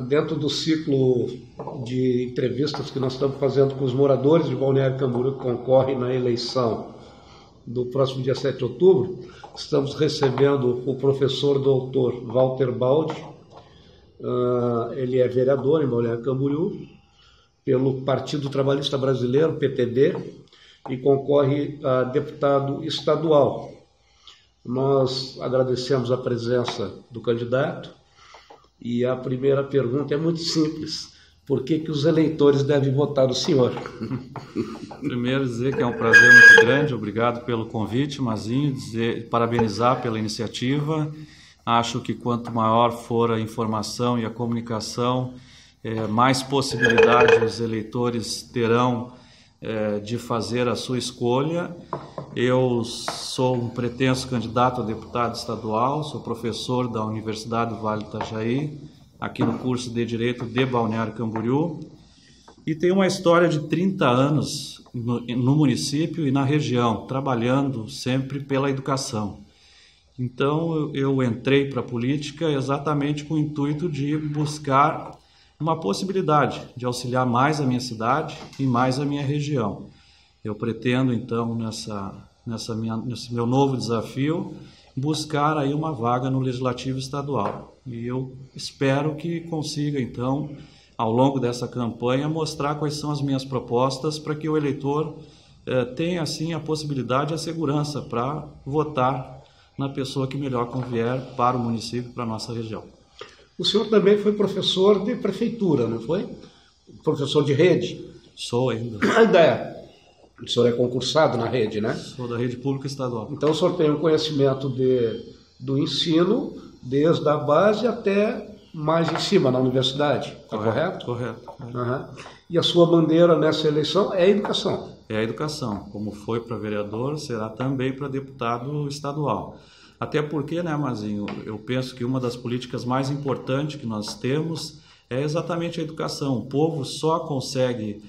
Dentro do ciclo de entrevistas que nós estamos fazendo com os moradores de Balneário Camboriú que concorrem na eleição do próximo dia 7 de outubro, estamos recebendo o professor doutor Walter Baldi. Ele é vereador em Balneário Camboriú pelo Partido Trabalhista Brasileiro, PTB, e concorre a deputado estadual. Nós agradecemos a presença do candidato e a primeira pergunta é muito simples. Por que os eleitores devem votar no senhor? Primeiro dizer que é um prazer muito grande, obrigado pelo convite, Mazinho, parabenizar pela iniciativa. Acho que quanto maior for a informação e a comunicação, mais possibilidade os eleitores terão de fazer a sua escolha. Eu sou um pretenso candidato a deputado estadual, sou professor da Universidade do Vale do Itajaí, aqui no curso de Direito de Balneário Camboriú, e tenho uma história de 30 anos no município e na região, trabalhando sempre pela educação. Então eu entrei para a política exatamente com o intuito de buscar uma possibilidade de auxiliar mais a minha cidade e mais a minha região. Eu pretendo, então, nesse meu novo desafio, buscar aí uma vaga no Legislativo Estadual. E eu espero que consiga, então, ao longo dessa campanha, mostrar quais são as minhas propostas para que o eleitor tenha, assim, a possibilidade e a segurança para votar na pessoa que melhor convier para o município e para a nossa região. O senhor também foi professor de prefeitura, não foi? Professor de rede? Sou ainda. Ainda é. O senhor é concursado na rede, né? Sou da rede pública estadual. Então o senhor tem um conhecimento do ensino, desde a base até mais em cima, na universidade, correto? Correto. Uhum. E a sua bandeira nessa eleição é a educação? É a educação. Como foi para vereador, será também para deputado estadual. Até porque, né, Mazinho, eu penso que uma das políticas mais importantes que nós temos é exatamente a educação. O povo só consegue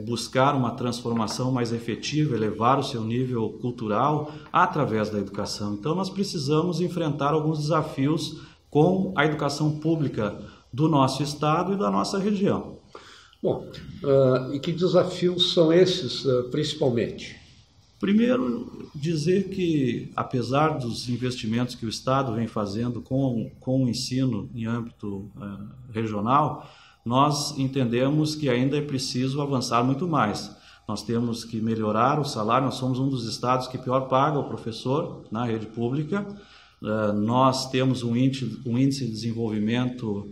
buscar uma transformação mais efetiva, elevar o seu nível cultural através da educação. Então nós precisamos enfrentar alguns desafios com a educação pública do nosso estado e da nossa região. Bom, e que desafios são esses principalmente? Primeiro, dizer que, apesar dos investimentos que o Estado vem fazendo com o ensino em âmbito regional, nós entendemos que ainda é preciso avançar muito mais. Nós temos que melhorar o salário, nós somos um dos estados que pior paga o professor na rede pública. Nós temos um índice de desenvolvimento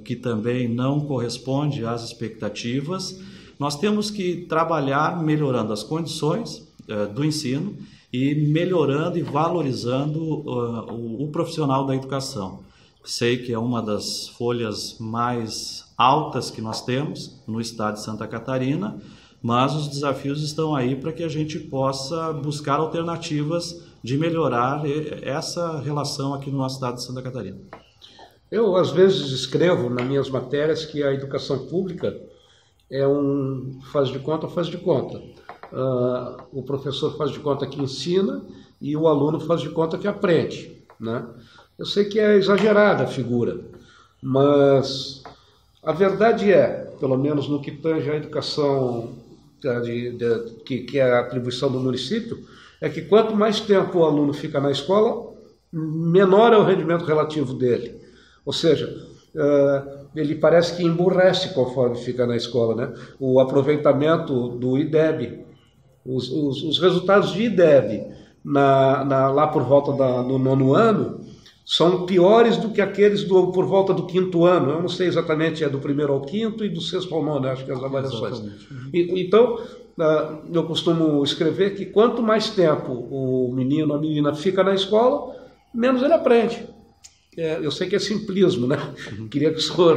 que também não corresponde às expectativas. Nós temos que trabalhar melhorando as condições do ensino e melhorando e valorizando o profissional da educação. Sei que é uma das folhas mais altas que nós temos no estado de Santa Catarina, mas os desafios estão aí para que a gente possa buscar alternativas de melhorar essa relação aqui no nosso estado de Santa Catarina. Eu, às vezes, escrevo nas minhas matérias que a educação pública é um faz de conta. O professor faz de conta que ensina e o aluno faz de conta que aprende, né? Eu sei que é exagerada a figura, mas a verdade pelo menos no que tange à educação que é a atribuição do município, é que quanto mais tempo o aluno fica na escola, menor é o rendimento relativo dele. Ou seja, ele parece que emburrece conforme fica na escola, né? O aproveitamento do IDEB, os resultados de IDEB lá por volta do 9º ano são piores do que aqueles por volta do 5º ano. Eu não sei exatamente, é do 1º ao 5º e do 6º ao 9º, acho que as avaliações. Então, eu costumo escrever que quanto mais tempo o menino, a menina fica na escola, menos ele aprende. Eu sei que é simplismo, né? Queria que o senhor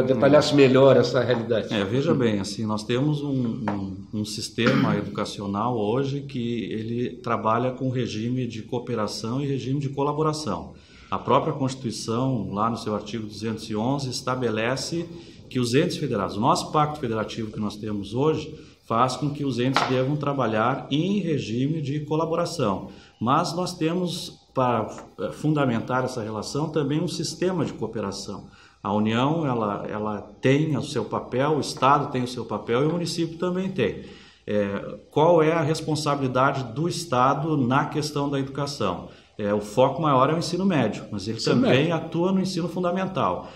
detalhasse melhor essa realidade. Veja bem, assim, nós temos um sistema educacional hoje que ele trabalha com regime de cooperação e regime de colaboração. A própria Constituição, lá no seu artigo 211, estabelece que os entes federados, o nosso pacto federativo que nós temos hoje, faz com que os entes devam trabalhar em regime de colaboração. Mas nós temos, para fundamentar essa relação, também um sistema de cooperação. A União ela tem o seu papel, o Estado tem o seu papel e o município também tem. Qual é a responsabilidade do Estado na questão da educação? O foco maior é o ensino médio, mas ele também atua no ensino fundamental.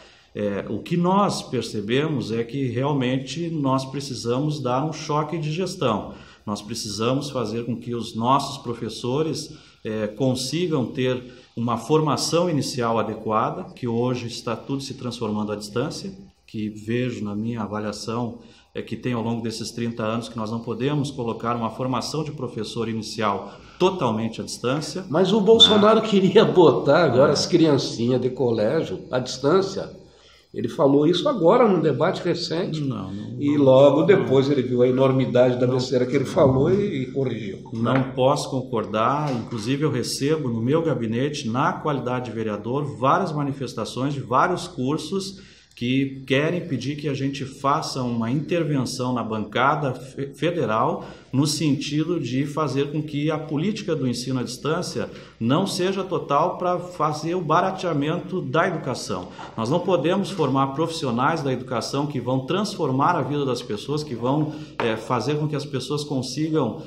O que nós percebemos é que realmente nós precisamos dar um choque de gestão. Nós precisamos fazer com que os nossos professores consigam ter uma formação inicial adequada, que hoje está tudo se transformando à distância, que vejo na minha avaliação que tem ao longo desses 30 anos que nós não podemos colocar uma formação de professor inicial totalmente à distância. Mas o Bolsonaro queria botar agora as criancinhas de colégio à distância. Ele falou isso agora num debate recente e logo depois ele viu a enormidade da besteira que ele falou e corrigiu. Não posso concordar, inclusive eu recebo no meu gabinete, na qualidade de vereador, várias manifestações de vários cursos que querem pedir que a gente faça uma intervenção na bancada federal no sentido de fazer com que a política do ensino à distância não seja total para fazer o barateamento da educação. Nós não podemos formar profissionais da educação que vão transformar a vida das pessoas, que vão fazer com que as pessoas consigam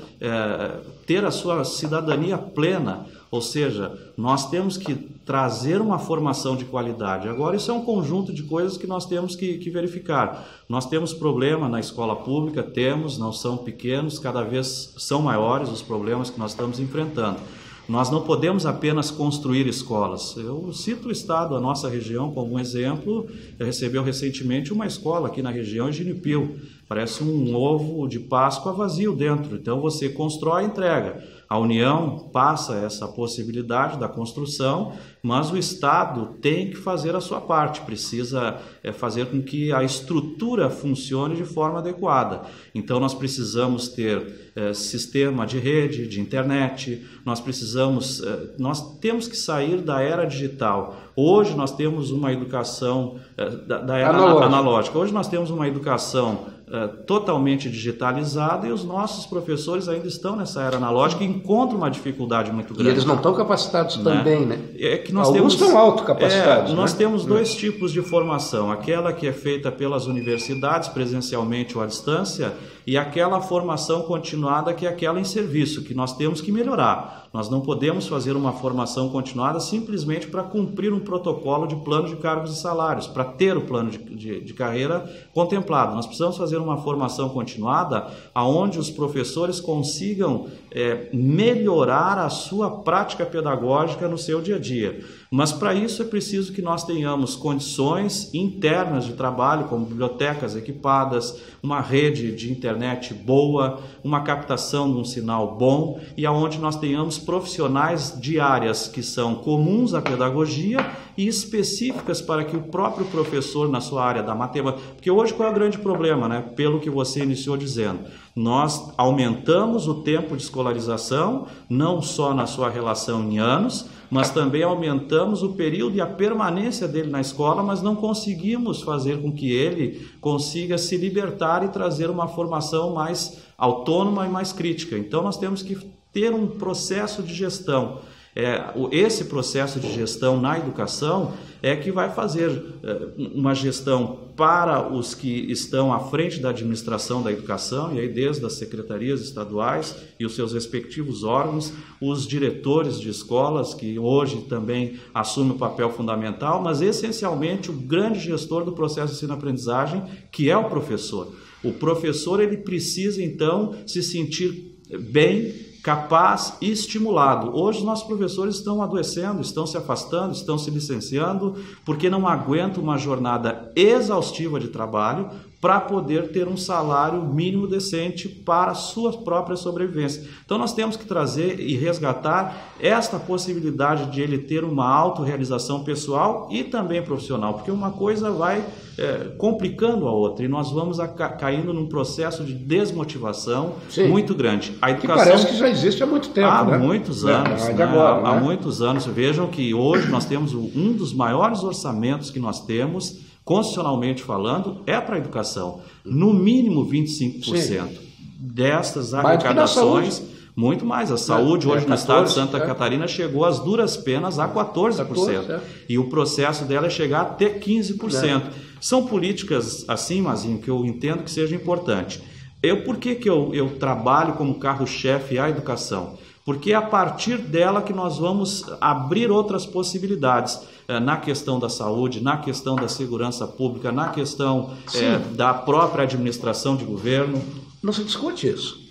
ter a sua cidadania plena. Ou seja, nós temos que trazer uma formação de qualidade. Agora, isso é um conjunto de coisas que nós temos que verificar. Nós temos problema na escola pública, não são pequenos, cada vez são maiores os problemas que nós estamos enfrentando. Nós não podemos apenas construir escolas. Eu cito o estado, a nossa região, como um exemplo, recebeu recentemente uma escola aqui na região, em Ginipil. Parece um ovo de Páscoa vazio dentro. Então, você constrói e entrega. A União passa essa possibilidade da construção, mas o Estado tem que fazer a sua parte, precisa fazer com que a estrutura funcione de forma adequada. Então nós precisamos ter sistema de rede, de internet, nós temos que sair da era digital. Hoje nós temos uma educação da era analógica, hoje nós temos uma educação totalmente digitalizada e os nossos professores ainda estão nessa era analógica e encontram uma dificuldade muito grande. E eles não estão capacitados também, né? Alguns estão autocapacitados. Nós temos dois tipos de formação, aquela que é feita pelas universidades, presencialmente ou à distância, e aquela formação continuada que é aquela em serviço, que nós temos que melhorar. Nós não podemos fazer uma formação continuada simplesmente para cumprir um protocolo de plano de cargos e salários, para ter o plano de carreira contemplado. Nós precisamos fazer uma formação continuada onde os professores consigam melhorar a sua prática pedagógica no seu dia a dia. Mas para isso é preciso que nós tenhamos condições internas de trabalho, como bibliotecas equipadas, uma rede de internet boa, uma captação de um sinal bom e aonde nós tenhamos profissionais de áreas que são comuns à pedagogia e específicas para que o próprio professor na sua área da matemática... Porque hoje qual é o grande problema, né? Pelo que você iniciou dizendo, nós aumentamos o tempo de escolarização, não só na sua relação em anos, mas também aumentamos o período e a permanência dele na escola, mas não conseguimos fazer com que ele consiga se libertar e trazer uma formação mais autônoma e mais crítica. Então nós temos que ter um processo de gestão. Esse processo de gestão na educação é que vai fazer uma gestão para os que estão à frente da administração da educação, e aí desde as secretarias estaduais e os seus respectivos órgãos, os diretores de escolas, que hoje também assumem o papel fundamental, mas essencialmente o grande gestor do processo de ensino-aprendizagem, que é o professor. O professor ele precisa então se sentir bem, capaz e estimulado. Hoje os nossos professores estão adoecendo, estão se afastando, estão se licenciando, porque não aguentam uma jornada exaustiva de trabalho para poder ter um salário mínimo decente para a sua própria sobrevivência. Então nós temos que trazer e resgatar esta possibilidade de ele ter uma autorrealização pessoal e também profissional, porque uma coisa vai complicando a outra e nós vamos caindo num processo de desmotivação muito grande. A educação, que parece que já existe há muito tempo, há né? muitos anos. Há muitos anos. Vejam que hoje nós temos um dos maiores orçamentos que nós temos, constitucionalmente falando, é para a educação. No mínimo 25% destas arrecadações, Muito mais. A saúde hoje no estado de Santa Catarina chegou às duras penas a 14%. E o processo dela é chegar até 15%. São políticas assim, Mazinho, que eu entendo que seja importante. Por que eu trabalho como carro-chefe a educação? Porque é a partir dela que nós vamos abrir outras possibilidades na questão da saúde, na questão da segurança pública, na questão da própria administração de governo. Não se discute isso.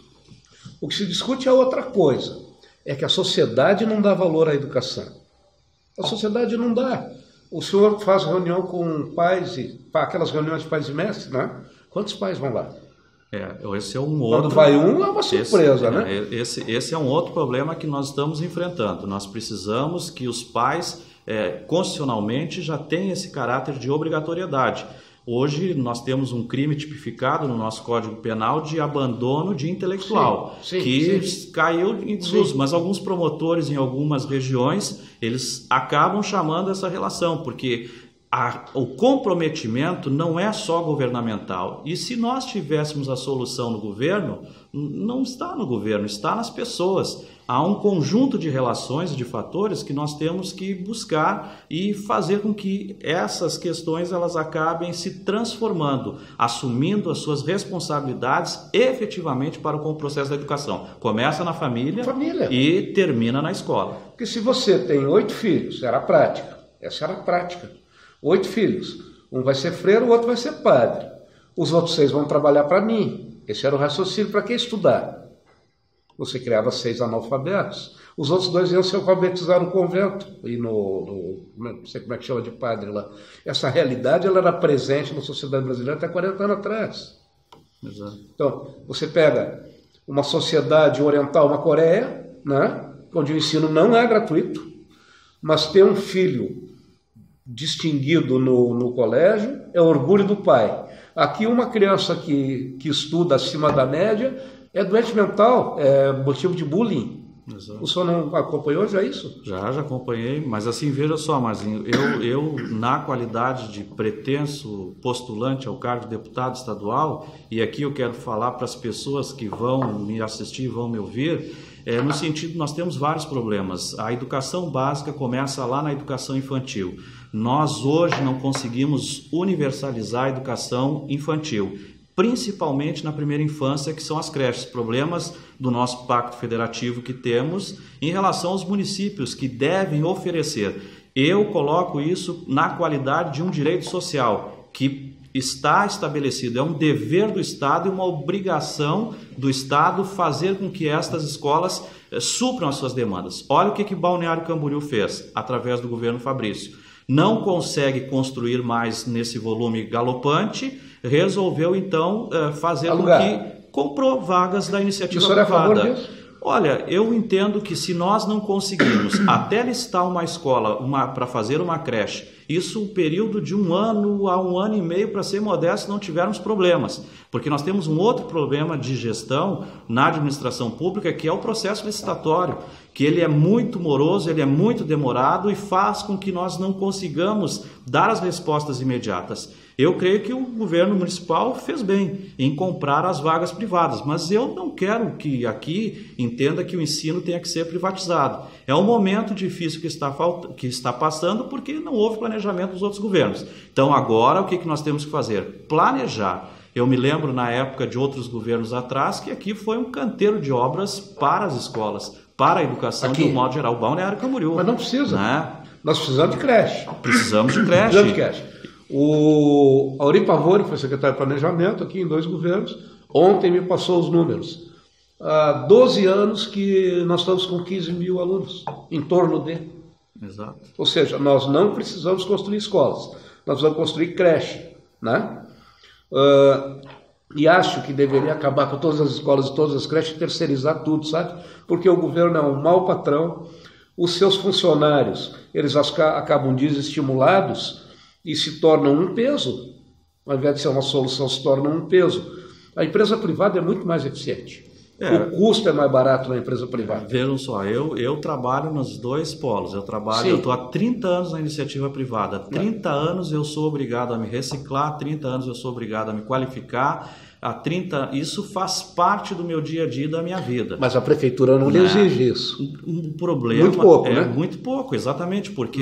O que se discute é outra coisa. É que a sociedade não dá valor à educação. A sociedade não dá. O senhor faz reunião com pais, aquelas reuniões de pais e mestres, né? Quantos pais vão lá? Esse é um outro... Quando vai um, é uma surpresa, né? Esse é um outro problema que nós estamos enfrentando. Nós precisamos que os pais, constitucionalmente, já tenham esse caráter de obrigatoriedade. Hoje nós temos um crime tipificado no nosso Código Penal de abandono de intelectual, caiu em desuso, mas alguns promotores em algumas regiões, eles acabam chamando essa relação, porque o comprometimento não é só governamental. E se nós tivéssemos a solução no governo, não está no governo, está nas pessoas. Há um conjunto de relações e de fatores que nós temos que buscar e fazer com que essas questões elas acabem se transformando, assumindo as suas responsabilidades efetivamente para o processo da educação. Começa na família. E termina na escola. Porque se você tem 8 filhos, era a prática. Essa era a prática. 8 filhos. Um vai ser freiro, o outro vai ser padre. Os outros 6 vão trabalhar para mim. Esse era o raciocínio. Para que estudar? Você criava 6 analfabetos. Os outros 2 iam se alfabetizar no convento. E não sei como é que chama de padre lá. Essa realidade ela era presente na sociedade brasileira até 40 anos atrás. Exato. Então, você pega uma sociedade oriental, uma Coreia, né, onde o ensino não é gratuito, mas ter um filho distinguido no colégio é orgulho do pai. Aqui uma criança que estuda acima da média é doente mental, é motivo de bullying. Exato. O senhor não acompanhou já isso? Já acompanhei, mas assim, veja só, Marzinho, eu na qualidade de pretenso postulante ao cargo de deputado estadual, e aqui eu quero falar para as pessoas que vão me assistir, vão me ouvir, no sentido, nós temos vários problemas. A educação básica começa lá na educação infantil. Nós hoje não conseguimos universalizar a educação infantil, principalmente na primeira infância, que são as creches. Problemas do nosso pacto federativo que temos em relação aos municípios que devem oferecer. Eu coloco isso na qualidade de um direito social que está estabelecido, é um dever do Estado e uma obrigação do Estado fazer com que estas escolas supram as suas demandas. Olha o que Balneário Camboriú fez através do governo Fabrício. Não consegue construir mais nesse volume galopante, resolveu então fazer com que comprou vagas da iniciativa privada. Olha, eu entendo que se nós não conseguirmos até listar uma escola para fazer uma creche, isso um período de 1 ano a 1 ano e meio, para ser modesto, se não tivermos problemas. Porque nós temos um outro problema de gestão na administração pública, que é o processo licitatório, que ele é muito moroso, ele é muito demorado e faz com que nós não consigamos dar as respostas imediatas. Eu creio que o governo municipal fez bem em comprar as vagas privadas, mas eu não quero que aqui entenda que o ensino tenha que ser privatizado. É um momento difícil que está passando porque não houve planejamento dos outros governos. Então agora o que nós temos que fazer? Planejar. Eu me lembro na época de outros governos atrás que aqui foi um canteiro de obras para as escolas, para a educação de um modo geral. Balneário Camboriú. Mas não precisa. Né? Nós precisamos de creche. Precisamos de creche. O Auri Pavone foi secretário de Planejamento aqui em 2 governos. Ontem me passou os números. Há 12 anos que nós estamos com 15 mil alunos, em torno de. Exato. Ou seja, nós não precisamos construir escolas, nós vamos construir creche, né? E acho que deveria acabar com todas as escolas e todas as creches e terceirizar tudo, sabe? Porque o governo é um mau patrão, os seus funcionários, eles acabam desestimulados e se tornam um peso. Ao invés de ser uma solução, se tornam um peso. A empresa privada é muito mais eficiente. O custo é mais barato na empresa privada? Vejam só, eu trabalho nos dois polos. Eu estou há 30 anos na iniciativa privada. 30 anos eu sou obrigado a me reciclar, 30 anos eu sou obrigado a me qualificar. Isso faz parte do meu dia a dia, da minha vida. Mas a prefeitura não lhe exige isso. O problema muito pouco, né? Muito pouco, exatamente, porque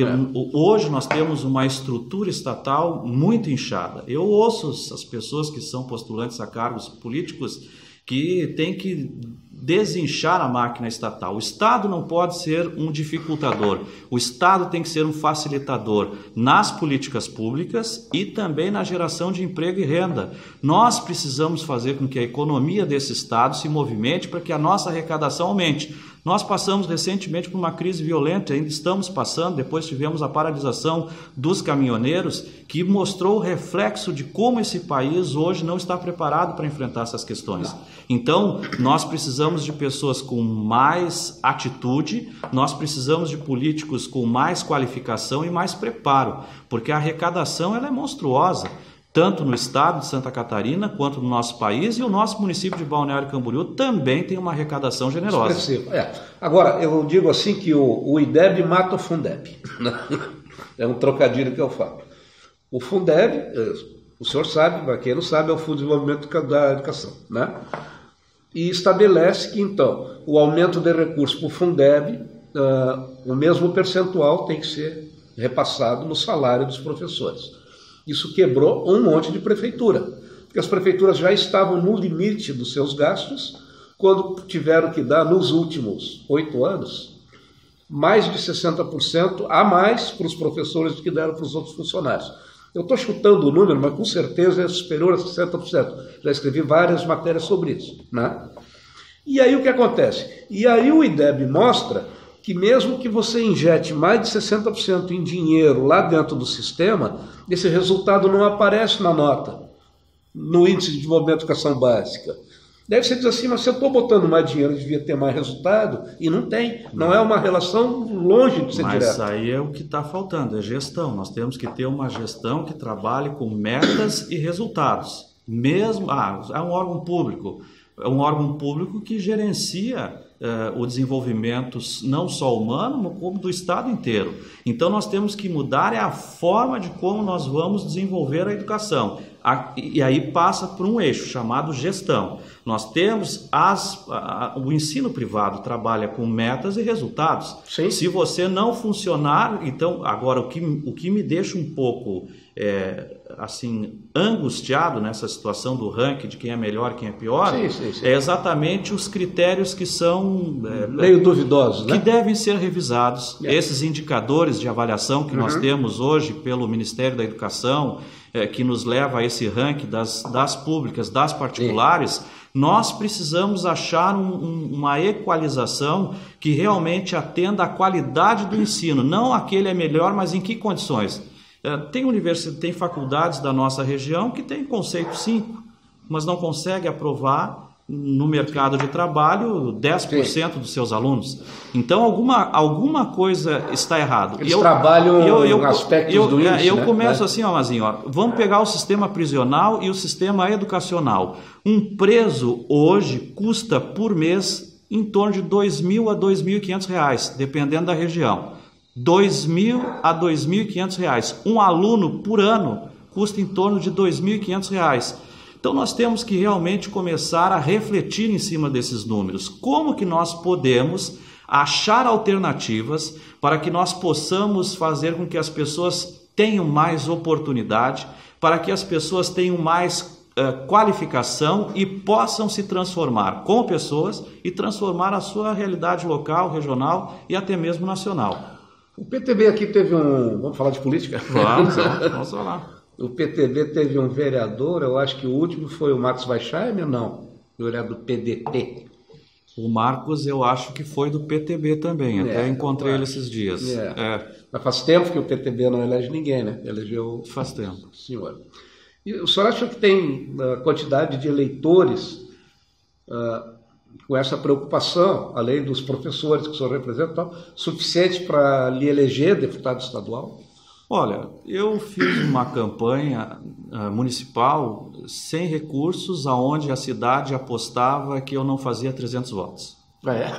hoje nós temos uma estrutura estatal muito inchada. Eu ouço as pessoas que são postulantes a cargos políticos que têm que desinchar a máquina estatal. O Estado não pode ser um dificultador. O Estado tem que ser um facilitador nas políticas públicas e também na geração de emprego e renda. Nós precisamos fazer com que a economia desse Estado se movimente para que a nossa arrecadação aumente. Nós passamos recentemente por uma crise violenta, ainda estamos passando, depois tivemos a paralisação dos caminhoneiros, que mostrou o reflexo de como esse país hoje não está preparado para enfrentar essas questões. Então, nós precisamos de pessoas com mais atitude, nós precisamos de políticos com mais qualificação e mais preparo, porque a arrecadação ela é monstruosa, tanto no estado de Santa Catarina quanto no nosso país, e o nosso município de Balneário Camboriú também tem uma arrecadação generosa. Expressivo. Agora, eu digo assim que o IDEB mata o Fundeb. É um trocadilho que eu falo. O Fundeb, o senhor sabe, para quem não sabe, é o Fundo de Desenvolvimento da Educação, né? E estabelece que, então, o aumento de recursos para o Fundeb, o mesmo percentual tem que ser repassado no salário dos professores. Isso quebrou um monte de prefeitura, porque as prefeituras já estavam no limite dos seus gastos quando tiveram que dar, nos últimos 8 anos, mais de 60% a mais para os professores do que deram para os outros funcionários. Eu estou chutando o número, mas com certeza é superior a 60%. Já escrevi várias matérias sobre isso, né? E aí o que acontece? E aí o IDEB mostra que mesmo que você injete mais de 60% em dinheiro lá dentro do sistema, esse resultado não aparece na nota, no índice de desenvolvimento da educação básica. Deve ser dizer assim, mas se eu estou botando mais dinheiro, eu devia ter mais resultado, e não tem. Não é uma relação longe de ser direta. Mas aí é o que está faltando, é gestão. Nós temos que ter uma gestão que trabalhe com metas e resultados. Mesmo, é um órgão público. É um órgão público que gerencia o desenvolvimento não só humano, como do Estado inteiro. Então nós temos que mudar a forma de como nós vamos desenvolver a educação. E aí passa por um eixo chamado gestão. Nós temos o ensino privado trabalha com metas e resultados. Sim. Se você não funcionar, então agora o que me deixa um pouco assim angustiado nessa situação do ranking de quem é melhor e quem é pior, sim. É exatamente os critérios que são meio duvidosos, que né? devem ser revisados. Esses indicadores de avaliação que nós temos hoje pelo Ministério da Educação, que nos leva a esse ranking das públicas, das particulares, nós precisamos achar uma equalização que realmente atenda à qualidade do ensino, não aquele é melhor, mas em que condições. Tem faculdades da nossa região que tem conceito 5, mas não consegue aprovar no mercado de trabalho 10% dos seus alunos. Então alguma coisa está errada. Eles trabalham aspectos do índice, eu começo assim, Mazinho, vamos pegar o sistema prisional e o sistema educacional. Um preso hoje custa por mês em torno de R$2.000 a R$2.500, dependendo da região. R$2.000 a R$2.500. Um aluno por ano custa em torno de R$2.500. Então nós temos que realmente começar a refletir em cima desses números. Como que nós podemos achar alternativas para que nós possamos fazer com que as pessoas tenham mais oportunidade, para que as pessoas tenham mais qualificação e possam se transformar como pessoas e transformar a sua realidade local, regional e até mesmo nacional. O PTB aqui teve Vamos falar de política? Vamos falar. O PTB teve um vereador, eu acho que o último foi o Marcos Weisheimer, não? Ele era do PDT. O Marcos, eu acho que foi do PTB também, até encontrei ele esses dias. Mas faz tempo que o PTB não elege ninguém, né? Elegeu... Faz tempo. Senhor. E o senhor acha que tem quantidade de eleitores com essa preocupação, além dos professores que o senhor representa, suficiente para lhe eleger deputado estadual? Olha, eu fiz uma campanha municipal sem recursos, aonde a cidade apostava que eu não fazia 300 votos.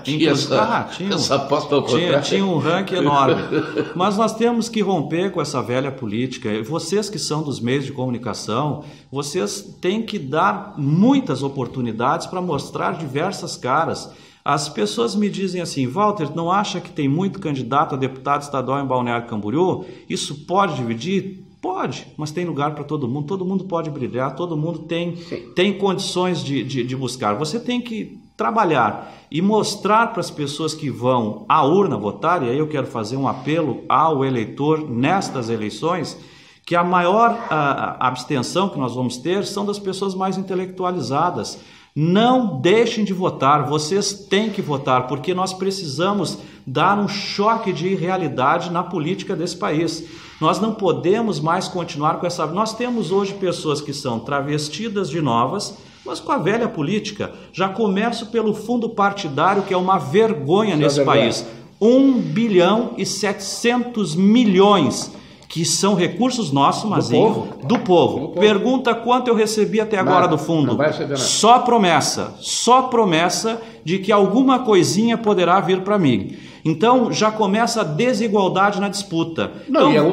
Tinha essa aposta ao contrário. Tinha um ranking enorme. Mas nós temos que romper com essa velha política. Vocês que são dos meios de comunicação, vocês têm que dar muitas oportunidades para mostrar diversas caras. As pessoas me dizem assim: Walter, não acha que tem muito candidato a deputado estadual em Balneário Camboriú? Isso pode dividir? Pode, mas tem lugar para todo mundo pode brilhar, todo mundo tem condições de buscar. Você tem que trabalhar e mostrar para as pessoas que vão à urna votar, e aí eu quero fazer um apelo ao eleitor nestas eleições, que a maior abstenção que nós vamos ter são das pessoas mais intelectualizadas. Não deixem de votar, vocês têm que votar, porque nós precisamos dar um choque de realidade na política desse país. Nós não podemos mais continuar com essa... Nós temos hoje pessoas que são travestidas de novas, mas com a velha política. Já começo pelo fundo partidário, que é uma vergonha nesse país. 1 bilhão e 700 milhões, que são recursos nossos, Mazinho, do povo. Pergunta quanto eu recebi até agora do fundo. Não vai receber nada. Só promessa de que alguma coisinha poderá vir para mim. Então já começa a desigualdade na disputa.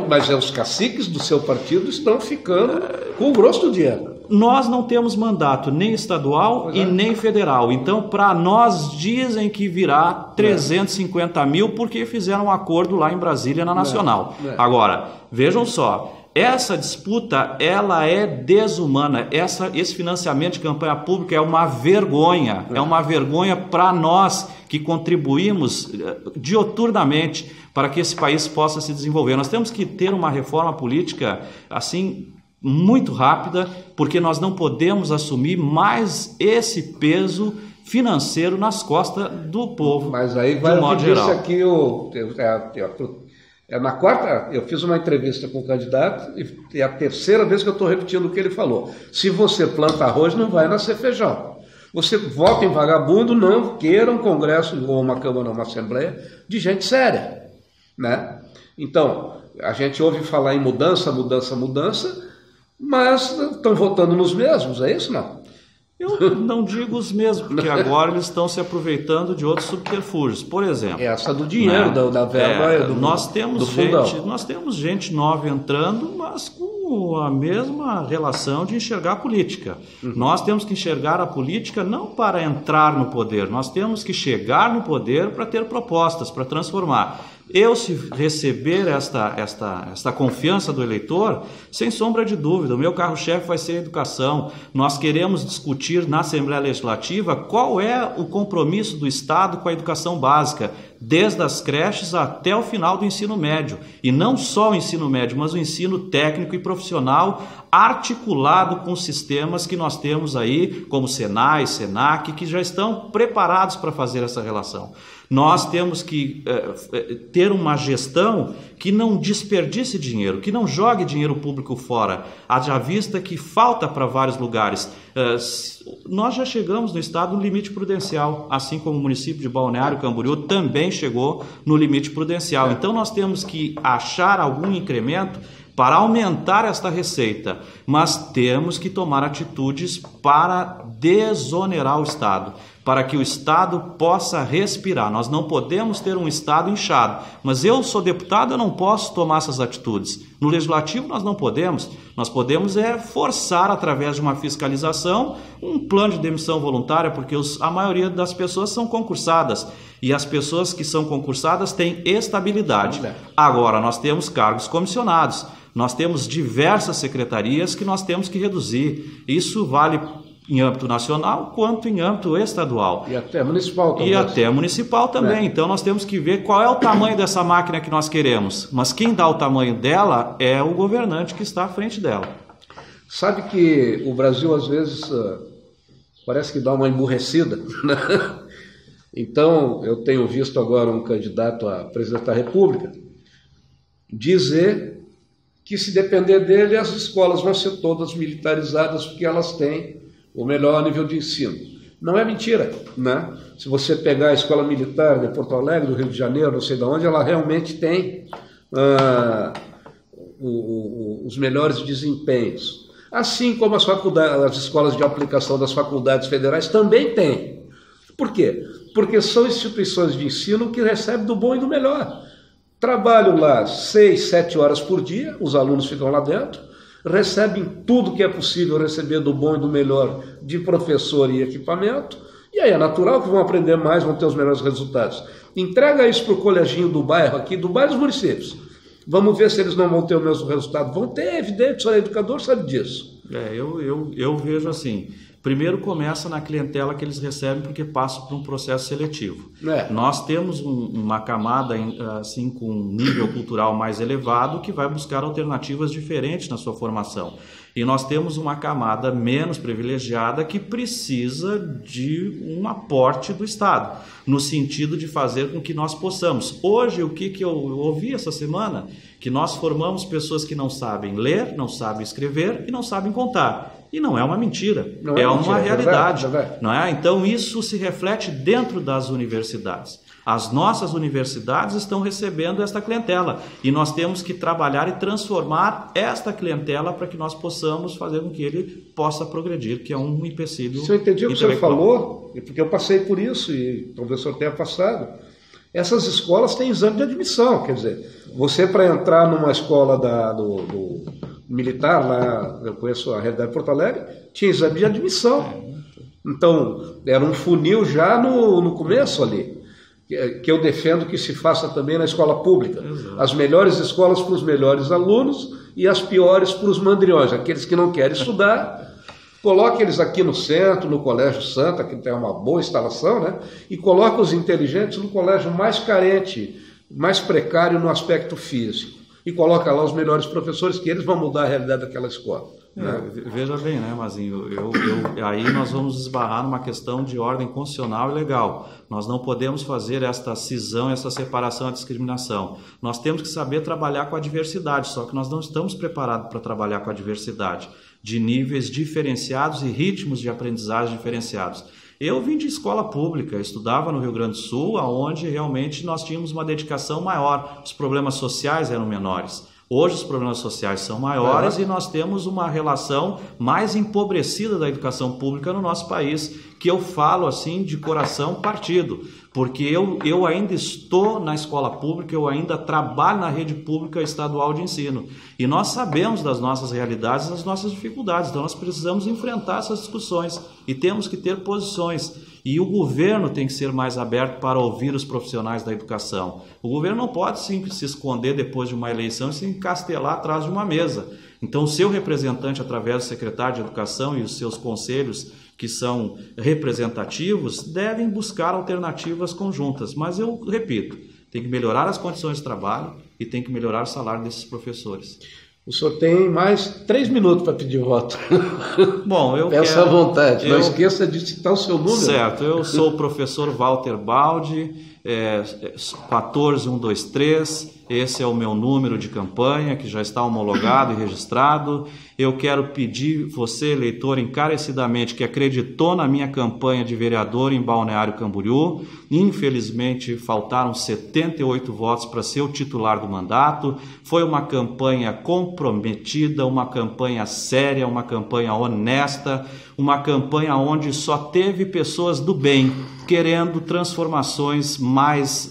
Mas os caciques do seu partido estão ficando com o grosso do dinheiro. Nós não temos mandato nem estadual e nem federal. Então, para nós, dizem que virá 350 mil porque fizeram um acordo lá em Brasília, na Nacional. Agora, vejam só, essa disputa ela é desumana. Esse financiamento de campanha pública é uma vergonha. É uma vergonha para nós que contribuímos dioturnamente para que esse país possa se desenvolver. Nós temos que ter uma reforma política assim muito rápida, porque nós não podemos assumir mais esse peso financeiro nas costas do povo. Mas aí vai o que disse aqui na quarta, eu fiz uma entrevista com o candidato e é a terceira vez que eu estou repetindo o que ele falou. Se você planta arroz, não vai nascer feijão. Você vota em vagabundo, não queira um congresso ou uma câmara ou uma assembleia de gente séria, né? Então, a gente ouve falar em mudança, mas estão votando nos mesmos, é isso não? Eu não digo os mesmos, porque agora eles estão se aproveitando de outros subterfúgios. Por exemplo, essa do dinheiro, da verba nós temos gente nova entrando, mas com a mesma relação de enxergar a política. Nós temos que enxergar a política não para entrar no poder, nós temos que chegar no poder para ter propostas, para transformar. Se receber esta confiança do eleitor, sem sombra de dúvida, o meu carro-chefe vai ser a educação. Nós queremos discutir na Assembleia Legislativa qual é o compromisso do Estado com a educação básica, desde as creches até o final do ensino médio. E não só o ensino médio, mas o ensino técnico e profissional articulado com sistemas que nós temos aí, como Senai, Senac, que já estão preparados para fazer essa relação. Nós temos que ter uma gestão que não desperdice dinheiro, que não jogue dinheiro público fora. Haja vista que falta para vários lugares. Nós já chegamos no estado no limite prudencial, assim como o município de Balneário Camboriú também chegou no limite prudencial. Então nós temos que achar algum incremento para aumentar esta receita, mas temos que tomar atitudes para desonerar o Estado, para que o Estado possa respirar. Nós não podemos ter um Estado inchado, mas eu sou deputado, eu não posso tomar essas atitudes. No Legislativo nós não podemos, nós podemos forçar através de uma fiscalização um plano de demissão voluntária, porque a maioria das pessoas são concursadas e as pessoas que são concursadas têm estabilidade. Agora nós temos cargos comissionados, nós temos diversas secretarias que nós temos que reduzir. Isso vale em âmbito nacional quanto em âmbito estadual. E até municipal também. E até municipal também. Então nós temos que ver qual é o tamanho dessa máquina que nós queremos. Mas quem dá o tamanho dela é o governante que está à frente dela. Sabe que o Brasil às vezes parece que dá uma emburrecida, né? Então eu tenho visto agora um candidato a presidente da República dizer que se depender dele as escolas vão ser todas militarizadas porque elas têm o melhor nível de ensino. Não é mentira, né? Se você pegar a escola militar de Porto Alegre, do Rio de Janeiro, não sei de onde, ela realmente tem os melhores desempenhos. Assim como as escolas de aplicação das faculdades federais também têm. Por quê? Porque são instituições de ensino que recebem do bom e do melhor. Trabalham lá 6, 7 horas por dia, os alunos ficam lá dentro, recebem tudo que é possível receber do bom e do melhor de professor e equipamento, e aí é natural que vão aprender mais, vão ter os melhores resultados. Entrega isso para o coleginho do bairro aqui, do bairro dos municípios. Vamos ver se eles não vão ter o mesmo resultado. Vão ter, é evidente, o senhor é educador, sabe disso. Eu vejo assim, primeiro começa na clientela que eles recebem porque passam por um processo seletivo. Nós temos uma camada assim, com um nível cultural mais elevado que vai buscar alternativas diferentes na sua formação. E nós temos uma camada menos privilegiada que precisa de um aporte do Estado, no sentido de fazer com que nós possamos. Hoje, o que eu ouvi essa semana? Que nós formamos pessoas que não sabem ler, não sabem escrever e não sabem contar. E não é uma mentira, é uma realidade. Não é? Então, isso se reflete dentro das universidades. As nossas universidades estão recebendo esta clientela e nós temos que trabalhar e transformar esta clientela para que nós possamos fazer com que ele possa progredir, que é um empecilho. Se eu entendi o que o senhor falou, porque eu passei por isso e talvez o senhor tenha passado, essas escolas têm exame de admissão, quer dizer, você para entrar numa escola do militar, lá eu conheço a realidade de Porto Alegre, tinha exame de admissão. Então, era um funil já no começo ali. Que eu defendo que se faça também na escola pública. Exato. As melhores escolas para os melhores alunos e as piores para os mandriões, aqueles que não querem estudar. Coloque eles aqui no centro, no Colégio Santa, que tem uma boa instalação, né? E coloque os inteligentes no colégio mais carente, mais precário no aspecto físico. E coloca lá os melhores professores, que eles vão mudar a realidade daquela escola. Veja bem, né, Mazinho, aí nós vamos esbarrar numa questão de ordem constitucional e legal. Nós não podemos fazer esta cisão, essa separação, a discriminação. Nós temos que saber trabalhar com a diversidade, só que nós não estamos preparados para trabalhar com a diversidade, de níveis diferenciados e ritmos de aprendizagem diferenciados. Eu vim de escola pública, estudava no Rio Grande do Sul, onde realmente nós tínhamos uma dedicação maior, os problemas sociais eram menores. Hoje os problemas sociais são maiores e nós temos uma relação mais empobrecida da educação pública no nosso país, que eu falo assim de coração partido, porque eu ainda estou na escola pública, eu ainda trabalho na rede pública estadual de ensino e nós sabemos das nossas realidades, das nossas dificuldades, então nós precisamos enfrentar essas discussões e temos que ter posições. E o governo tem que ser mais aberto para ouvir os profissionais da educação. O governo não pode sim se esconder depois de uma eleição e se encastelar atrás de uma mesa. Então, o seu representante, através do secretário de Educação e os seus conselhos, que são representativos, devem buscar alternativas conjuntas. Mas eu repito, tem que melhorar as condições de trabalho e tem que melhorar o salário desses professores. O senhor tem mais 3 minutos para pedir voto. Bom, eu peço à vontade. Não esqueça de citar o seu número. Certo, eu sou o professor Walter Baldi, 14123. Esse é o meu número de campanha, que já está homologado e registrado. Eu quero pedir você, eleitor, encarecidamente, que acreditou na minha campanha de vereador em Balneário Camboriú. Infelizmente, faltaram 78 votos para ser o titular do mandato. Foi uma campanha comprometida, uma campanha séria, uma campanha honesta, uma campanha onde só teve pessoas do bem, querendo transformações mais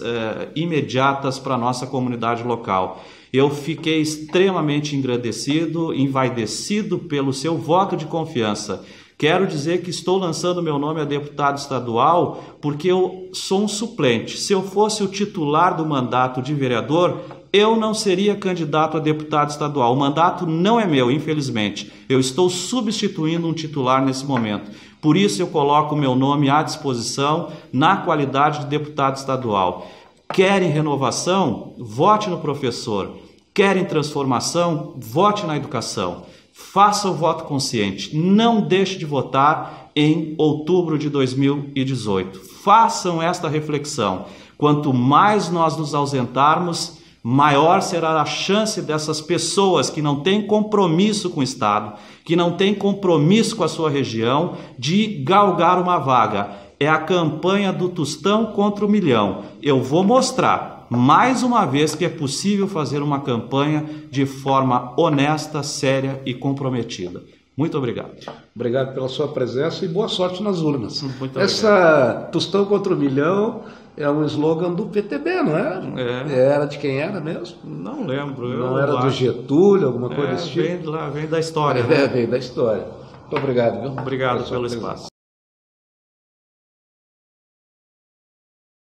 imediatas para a nossa comunidade local. Eu fiquei extremamente engrandecido, envaidecido pelo seu voto de confiança. Quero dizer que estou lançando meu nome a deputado estadual porque eu sou um suplente. Se eu fosse o titular do mandato de vereador, eu não seria candidato a deputado estadual. O mandato não é meu, infelizmente. Eu estou substituindo um titular nesse momento. Por isso eu coloco o meu nome à disposição na qualidade de deputado estadual. Querem renovação? Vote no professor. Querem transformação? Vote na educação. Faça o voto consciente. Não deixe de votar em outubro de 2018. Façam esta reflexão. Quanto mais nós nos ausentarmos, maior será a chance dessas pessoas que não têm compromisso com o Estado, que não têm compromisso com a sua região, de galgar uma vaga. É a campanha do tostão contra o milhão. Eu vou mostrar mais uma vez que é possível fazer uma campanha de forma honesta, séria e comprometida. Muito obrigado. Obrigado pela sua presença e boa sorte nas urnas. Muito obrigado. Essa Tostão contra o Milhão é um slogan do PTB, não é? Era de quem era mesmo? Não lembro. Não era do Getúlio, alguma coisa desse tipo? Vem da história. Vem da história. Muito obrigado, viu? Obrigado pelo espaço.